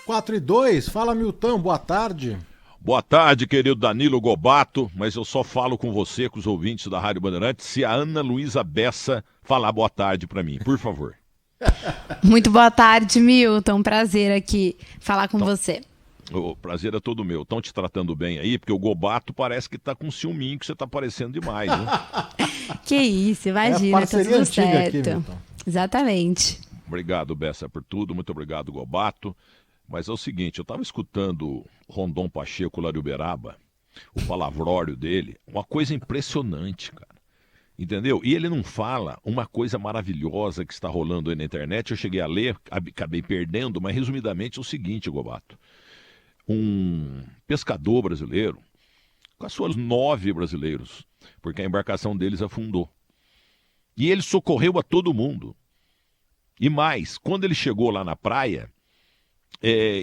4-2, fala Milton, boa tarde. Boa tarde, querido Danilo Gobato, mas eu só falo com você, com os ouvintes da Rádio Bandeirantes, se a Ana Luísa Bessa falar boa tarde pra mim, por favor. Muito boa tarde, Milton. Prazer aqui falar com você. O prazer é todo meu. Estão te tratando bem aí? Porque o Gobato parece que tá com ciúminho, que você tá parecendo demais, né? Que isso, imagina, tá tudo certo. Aqui, exatamente. Obrigado, Bessa, por tudo. Muito obrigado, Gobato. Mas é o seguinte, eu estava escutando Rondon Pacheco lá de Uberaba, o palavrório dele, uma coisa impressionante, cara. Entendeu? E ele não fala uma coisa maravilhosa que está rolando aí na internet. Eu cheguei a ler, acabei perdendo, mas resumidamente é o seguinte, Gobato. Um pescador brasileiro, com as suas 9 brasileiros, porque a embarcação deles afundou. E ele socorreu a todo mundo. E mais, quando ele chegou lá na praia,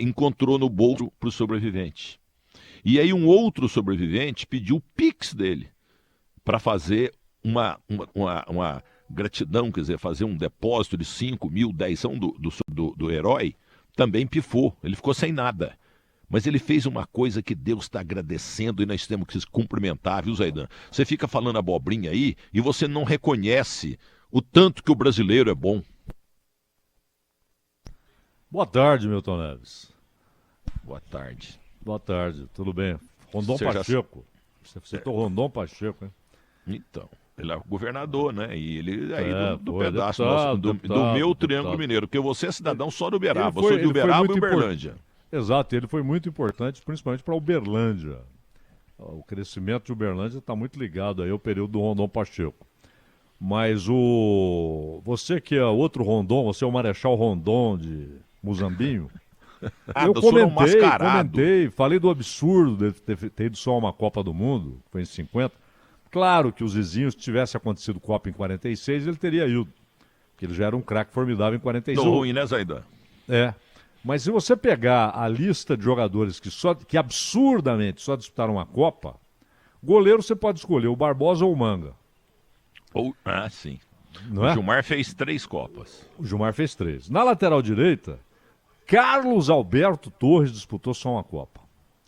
encontrou no bolso para o sobrevivente. E aí um outro sobrevivente pediu o Pix dele para fazer uma gratidão, quer dizer, fazer um depósito de 5 mil, 10 do herói, também pifou, ele ficou sem nada. Mas ele fez uma coisa que Deus está agradecendo e nós temos que se cumprimentar, viu, Zaidan? Você fica falando abobrinha aí e você não reconhece o tanto que o brasileiro é bom. Boa tarde, Milton Neves. Boa tarde. Boa tarde, tudo bem? Rondon Pacheco. Você citou Rondon Pacheco, hein? Então, ele é governador, né? E ele aí do pedaço deputado, do meu Triângulo Mineiro, porque você é cidadão só do Uberaba, eu sou de Uberaba e Uberlândia. Exato, ele foi muito importante, principalmente para Uberlândia. O crescimento de Uberlândia está muito ligado aí ao período do Rondon Pacheco. Mas você que é outro Rondon, você é o Marechal Rondon de Muzambinho, eu comentei, falei do absurdo de ter ido só uma Copa do Mundo, foi em 50. Claro que os vizinhos, se tivesse acontecido Copa em 46, ele teria ido, porque ele já era um craque formidável em 46. Não ruim, né, Zaidan? Mas se você pegar a lista de jogadores que absurdamente só disputaram uma Copa, goleiro você pode escolher o Barbosa ou o Manga. Sim. Não é? O Gilmar fez 3 Copas. O Gilmar fez 3. Na lateral direita, Carlos Alberto Torres disputou só uma Copa.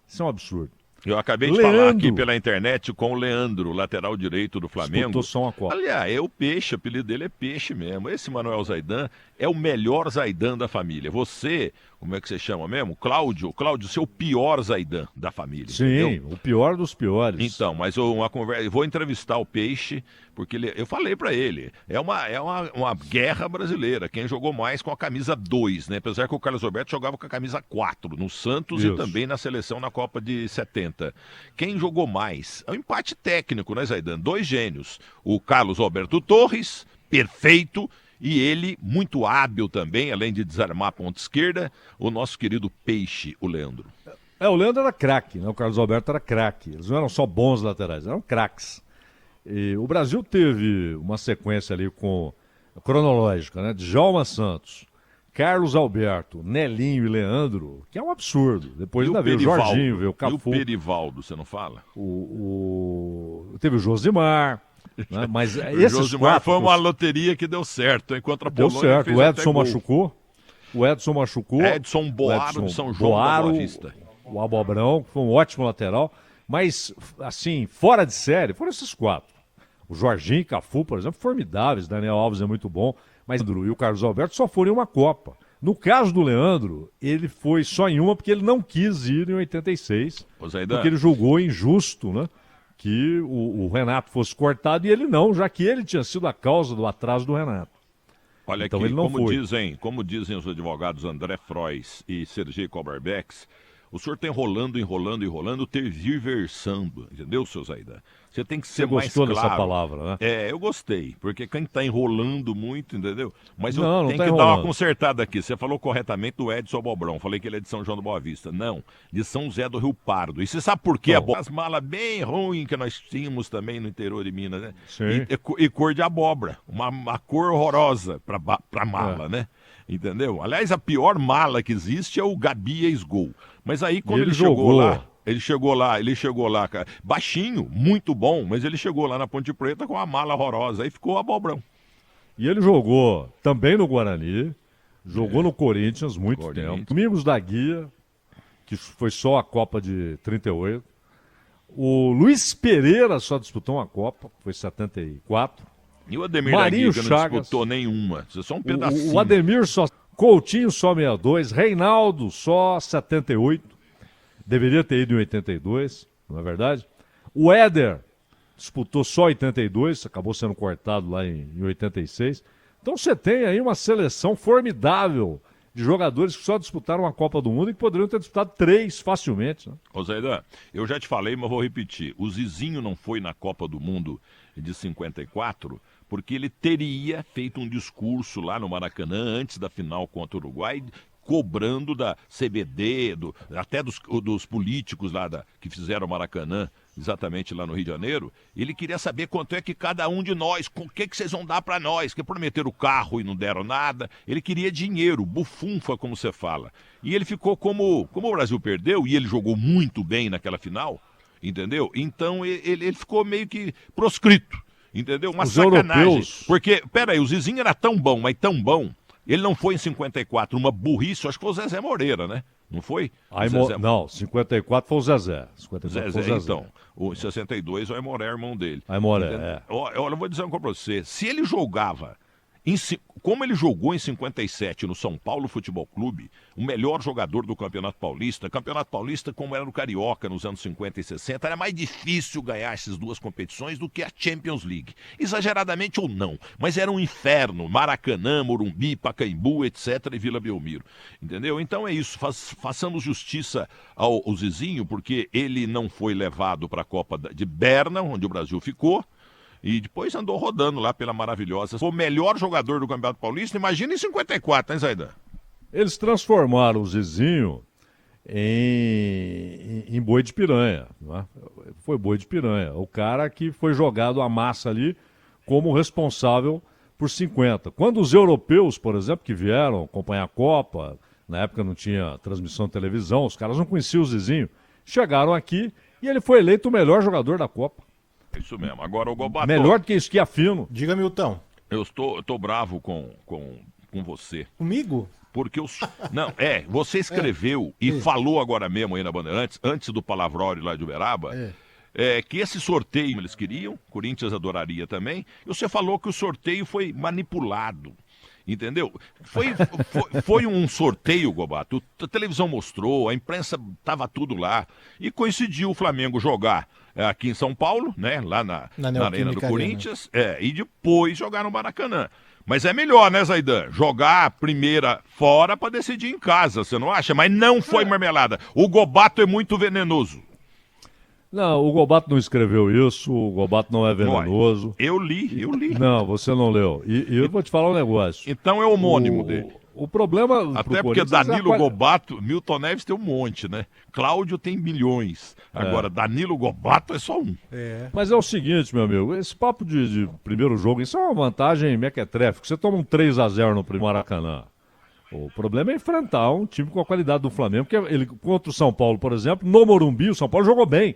Isso é um absurdo. Eu acabei de falar aqui pela internet com o Leandro, lateral direito do Flamengo. Disputou só uma Copa. Aliás, é o Peixe, o apelido dele é Peixe mesmo. Esse Manuel Zaidan é o melhor Zaidan da família. Você, como é que você chama mesmo? Cláudio, seu pior Zaidan da família. Sim, entendeu? O pior dos piores. Então, mas uma conversa, eu vou entrevistar o Peixe, porque eu falei pra ele, é uma guerra brasileira, quem jogou mais com a camisa 2, né? Apesar que o Carlos Alberto jogava com a camisa 4 no Santos. Isso. E também na seleção na Copa de 70. Quem jogou mais? É um empate técnico, né, Zaidan? 2 gênios. O Carlos Alberto Torres, perfeito, e ele, muito hábil também, além de desarmar a ponta esquerda, o nosso querido Peixe, o Leandro. O Leandro era craque, né? O Carlos Alberto era craque. Eles não eram só bons laterais, eram craques. E o Brasil teve uma sequência ali cronológica, né? Djalma Santos, Carlos Alberto, Nelinho e Leandro, que é um absurdo. Depois ainda veio o Jorginho, veio o Cafu. E o Perivaldo, você não fala? Teve o Josimar, né? Mas o Josimar foi uma loteria que deu certo, enquanto a Polônia deu certo. Fez o Edson machucou. Edson Boaro de São João da Boa Vista. O Abobrão, que foi um ótimo lateral. Mas, assim, fora de série, foram esses 4. O Jorginho e Cafu, por exemplo, formidáveis. Daniel Alves é muito bom. Mas o Leandro e o Carlos Alberto só foram em uma Copa. No caso do Leandro, ele foi só em uma porque ele não quis ir em 86. Porque ele julgou injusto, né? Que o Renato fosse cortado e ele não, já que ele tinha sido a causa do atraso do Renato. Olha então, aqui, ele não foi. Como dizem os advogados André Frois e Sergei Kobarbex, o senhor está enrolando, tergiversando, entendeu, seu Zaidan? Você tem que ser mais claro. Você gostou dessa palavra, né? Eu gostei, porque quem está enrolando muito, entendeu? Mas eu não tenho tá que enrolando. dar uma consertada aqui. Você falou corretamente do Edson Bobrão, falei que ele é de São João do Boa Vista. Não, de São José do Rio Pardo. E você sabe por quê? As malas bem ruins que nós tínhamos também no interior de Minas, né? Sim. E cor de abóbora, uma cor horrorosa para mala, né? Entendeu? Aliás, a pior mala que existe é o Gabi Ex-Gol. Mas aí quando ele chegou lá, cara, baixinho, muito bom, mas ele chegou lá na Ponte Preta com uma mala horrorosa, aí ficou abobrão. E ele jogou também no Guarani, Jogou no Corinthians muito tempo. Domingos da Guia, que foi só a Copa de 38. O Luiz Pereira só disputou uma Copa, foi 74. E o Ademir Marinho da Guia Chagas, não disputou nenhuma. Isso é só um pedacinho. O Ademir só... Coutinho só 62. Reinaldo só 78. Deveria ter ido em 82, não é verdade? O Éder disputou só 82, acabou sendo cortado lá em 86. Então você tem aí uma seleção formidável de jogadores que só disputaram a Copa do Mundo e que poderiam ter disputado 3 facilmente. Né? Ô Zaidan, eu já te falei, mas vou repetir. O Zizinho não foi na Copa do Mundo de 54 porque ele teria feito um discurso lá no Maracanã antes da final contra o Uruguai, cobrando da CBD, até dos políticos lá que fizeram o Maracanã, exatamente lá no Rio de Janeiro. Ele queria saber quanto é que cada um de nós, o que vocês vão dar para nós, que prometeram o carro e não deram nada. Ele queria dinheiro, bufunfa, como você fala. E ele ficou como o Brasil perdeu, e ele jogou muito bem naquela final, entendeu? Então ele ficou meio que proscrito, entendeu? Uma sacanagem. Europeus... Porque, peraí, o Zizinho era tão bom, mas tão bom. Ele não foi em 54, uma burrice, acho que foi o Zezé Moreira, né? Não foi? Não, 54 foi o Zezé. 54 Zezé, foi o Zezé. Então. Em 62, o Aimoré é irmão dele. Aimoré, Olha, eu vou dizer uma coisa pra você. Se ele jogava, como ele jogou em 57 no São Paulo Futebol Clube, o melhor jogador do Campeonato Paulista, como era no Carioca nos anos 50 e 60, era mais difícil ganhar essas duas competições do que a Champions League. Exageradamente ou não, mas era um inferno. Maracanã, Morumbi, Pacaembu, etc. e Vila Belmiro. Entendeu? Então é isso, façamos justiça ao Zizinho, porque ele não foi levado para a Copa de Berna, onde o Brasil ficou, e depois andou rodando lá pela maravilhosa. Foi o melhor jogador do Campeonato Paulista, imagina em 54, hein, Zaidan? Eles transformaram o Zizinho em boi de piranha. Né? Foi boi de piranha. O cara que foi jogado à massa ali como responsável por 50. Quando os europeus, por exemplo, que vieram acompanhar a Copa, na época não tinha transmissão de televisão, os caras não conheciam o Zizinho, chegaram aqui e ele foi eleito o melhor jogador da Copa. Isso mesmo. Agora o Gobato... Melhor do que isso, que afino. Diga, Milton. Eu tô bravo com você. Comigo? Porque você escreveu e falou agora mesmo aí na Bandeirantes, antes do palavrório lá de Uberaba, que esse sorteio eles queriam, Corinthians adoraria também, e você falou que o sorteio foi manipulado. Entendeu? Foi um sorteio, Gobato. A televisão mostrou, a imprensa estava tudo lá. E coincidiu o Flamengo jogar aqui em São Paulo, né? Lá na Arena do Corinthians, e depois jogar no Maracanã. Mas é melhor, né, Zaidan? Jogar a primeira fora para decidir em casa, você não acha? Mas não foi marmelada. O Gobato é muito venenoso. Não, o Gobato não escreveu isso, o Gobato não é venenoso. Eu li. Não, você não leu. E eu vou te falar um negócio. Então é homônimo dele. O problema... Até porque Danilo Gobato, Milton Neves tem um monte, né? Cláudio tem milhões. Agora, Danilo Gobato é só um. Mas é o seguinte, meu amigo, esse papo de primeiro jogo, isso é uma vantagem mequetrefe, que você toma um 3-0 no primeiro Maracanã. O problema é enfrentar um time com a qualidade do Flamengo, porque ele, contra o São Paulo, por exemplo, no Morumbi, o São Paulo jogou bem.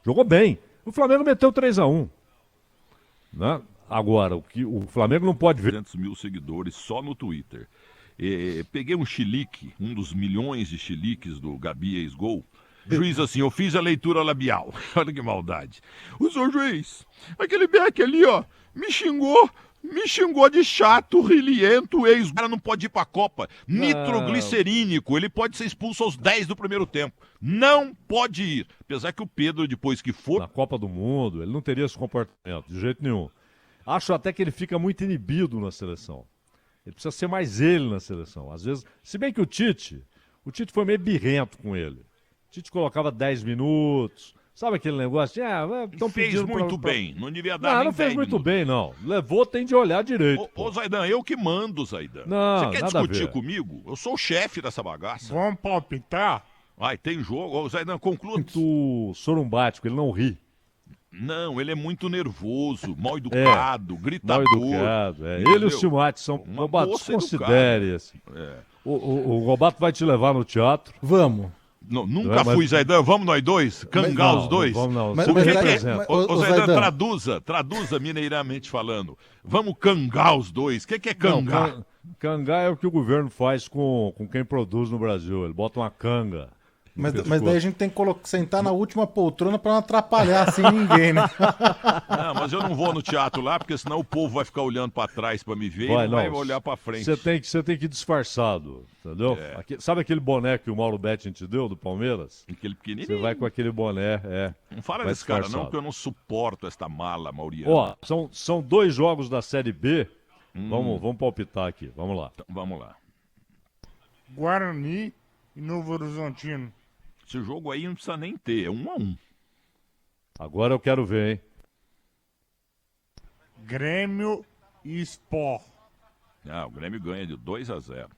Jogou bem. O Flamengo meteu 3-1. Né? Agora, o Flamengo não pode ver... 200 mil seguidores só no Twitter. Peguei um chilique, um dos milhões de chiliques do Gabi ex-gol. Juiz assim, eu fiz a leitura labial. Olha que maldade. O senhor juiz, aquele Beck ali, ó, me xingou de chato, rilhento, o cara não pode ir pra Copa. Nitroglicerínico, ele pode ser expulso aos 10 do primeiro tempo. Não pode ir. Apesar que o Pedro, depois que for... Na Copa do Mundo, ele não teria esse comportamento, de jeito nenhum. Acho até que ele fica muito inibido na seleção. Ele precisa ser mais ele na seleção. Às vezes, se bem que o Tite foi meio birrento com ele. O Tite colocava 10 minutos... Sabe aquele negócio? Fez muito bem, não devia dar não fez muito bem, não. Levou, tem de olhar direito. Ô Zaidan, eu que mando, Zaidan. Você quer discutir comigo? Eu sou o chefe dessa bagaça. Vamos palpitar? Vai, tem jogo. Ô Zaidan, conclua. Muito sorumbático, ele não ri. Não, ele é muito nervoso, mal educado, gritador. Mal educado, Ele e o Silmate são... Gobato, considere assim. O Gobato vai te levar no teatro. Vamos. Não, nunca fui, Zaidan. Vamos nós dois? Cangar os dois? Vamos não. Mas, o que é? Ô Zaidan, traduza mineiramente falando. Vamos cangar os dois. O que é cangar? Cangar é o que o governo faz com quem produz no Brasil. Ele bota uma canga. no Mas pescoço. daí a gente tem que sentar na última poltrona pra não atrapalhar assim ninguém, né? Não, mas eu não vou no teatro lá, porque senão o povo vai ficar olhando pra trás pra me ver e não vai olhar pra frente. Você tem que ir disfarçado, entendeu? Sabe aquele boné que o Mauro Betting te deu, do Palmeiras? Aquele pequenininho. Você vai com aquele boné, Não fala vai desse cara não, disfarçado. porque eu não suporto esta mala, Mauriano. Ó, são 2 jogos da Série B. Vamos palpitar aqui, vamos lá. Então, vamos lá. Guarani e Novo Horizontino. Esse jogo aí não precisa nem ter, é 1-1. Agora eu quero ver, hein? Grêmio e Sport. Ah, o Grêmio ganha de 2-0.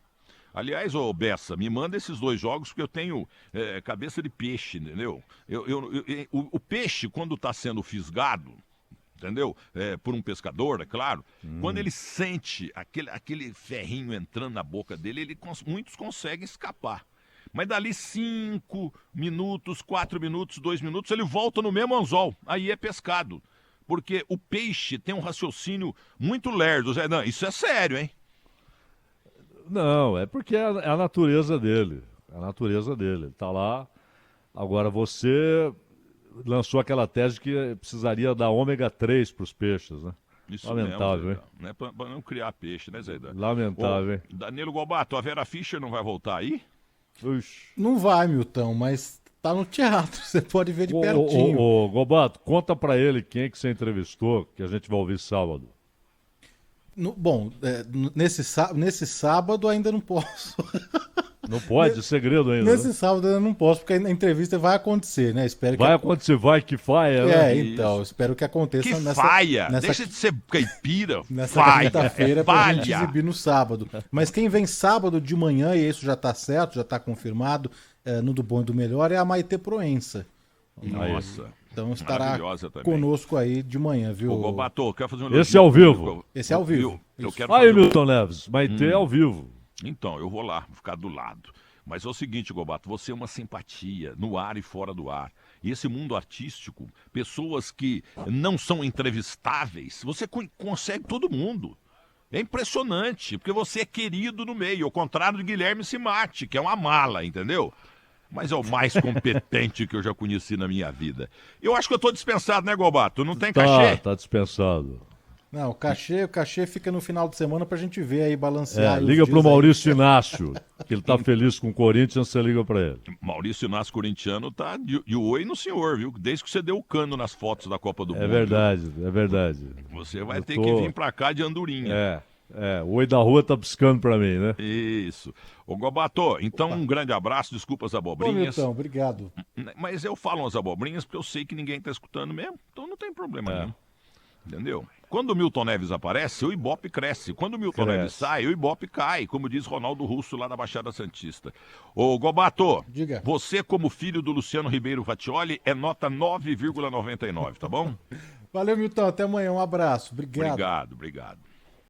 Aliás, ô Bessa, me manda esses 2 jogos porque eu tenho cabeça de peixe, entendeu? O peixe, quando está sendo fisgado, entendeu? Por um pescador, é claro. Quando ele sente aquele ferrinho entrando na boca dele, muitos conseguem escapar. Mas dali 5 minutos, 4 minutos, 2 minutos, ele volta no mesmo anzol. Aí é pescado. Porque o peixe tem um raciocínio muito lerdo. Não, isso é sério, hein? Não, é porque é a natureza dele. É a natureza dele. Ele tá lá. Agora você lançou aquela tese que precisaria dar ômega 3 para os peixes, né? Isso Lamentável, mesmo, hein? Não é pra não criar peixe, né, Zaidan? Lamentável, hein? Danilo Gobato, a Vera Fischer não vai voltar aí? Ux. Não vai, Milton, mas tá no teatro, você pode ver de pertinho. Ô, Gobato, conta pra ele quem é que você entrevistou, que a gente vai ouvir sábado. Nesse sábado ainda não posso. Não pode? Segredo ainda. Nesse Né? sábado ainda não posso, porque a entrevista vai acontecer, né? Espero que Vai acontecer, vai que faia, né? então, espero que aconteça Que faia! nessa Deixa de ser caipira. nessa Faia! quinta-feira pra gente Falha! exibir no sábado. Mas quem vem sábado de manhã, e isso já tá certo, já tá confirmado, no Do Bom e do Melhor, é a Maitê Proença. Nossa. Então estará Maravilhosa também. conosco aí de manhã, viu? Ô, Gobato, quer fazer um elogio? Esse é ao vivo. Esse é ao vivo. Eu Isso. quero Aí, fazer um- Milton Neves, Maitê ao vivo. Então, eu vou lá, vou ficar do lado. Mas é o seguinte, Gobato, você é uma simpatia, no ar e fora do ar. E esse mundo artístico, pessoas que não são entrevistáveis, você consegue todo mundo. É impressionante, porque você é querido no meio, ao contrário de Guilherme Simati, que é uma mala, entendeu? Mas é o mais competente que eu já conheci na minha vida. Eu acho que eu tô dispensado, né, Gobato? Não tem cachê? Tá dispensado. Não, o cachê fica no final de semana pra gente ver aí, balancear. aí os Liga dias pro aí. Maurício Inácio, que ele tá feliz com o Corinthians, você liga pra ele. Maurício Inácio corintiano tá de oi no senhor, viu? Desde que você deu o cano nas fotos da Copa do Mundo. É verdade, é verdade. Você vai Eu ter tô- que vir pra cá de andorinha. O oi da rua tá piscando pra mim, né? Isso. Ô, Gobato, então um grande abraço, desculpa as Ô, abobrinhas. Milton, obrigado. Mas eu falo umas abobrinhas porque eu sei que ninguém tá escutando mesmo, então não tem problema nenhum. Entendeu? Quando o Milton Neves aparece, o Ibope cresce. Quando o Milton Cresce. Neves sai, o Ibope cai, como diz Ronaldo Russo lá na Baixada Santista. Ô, Gobato, Diga. você como filho do Luciano Ribeiro Fattioli é nota 9,99, tá bom? Valeu, Milton. Até amanhã. Um abraço. Obrigado. Obrigado, obrigado.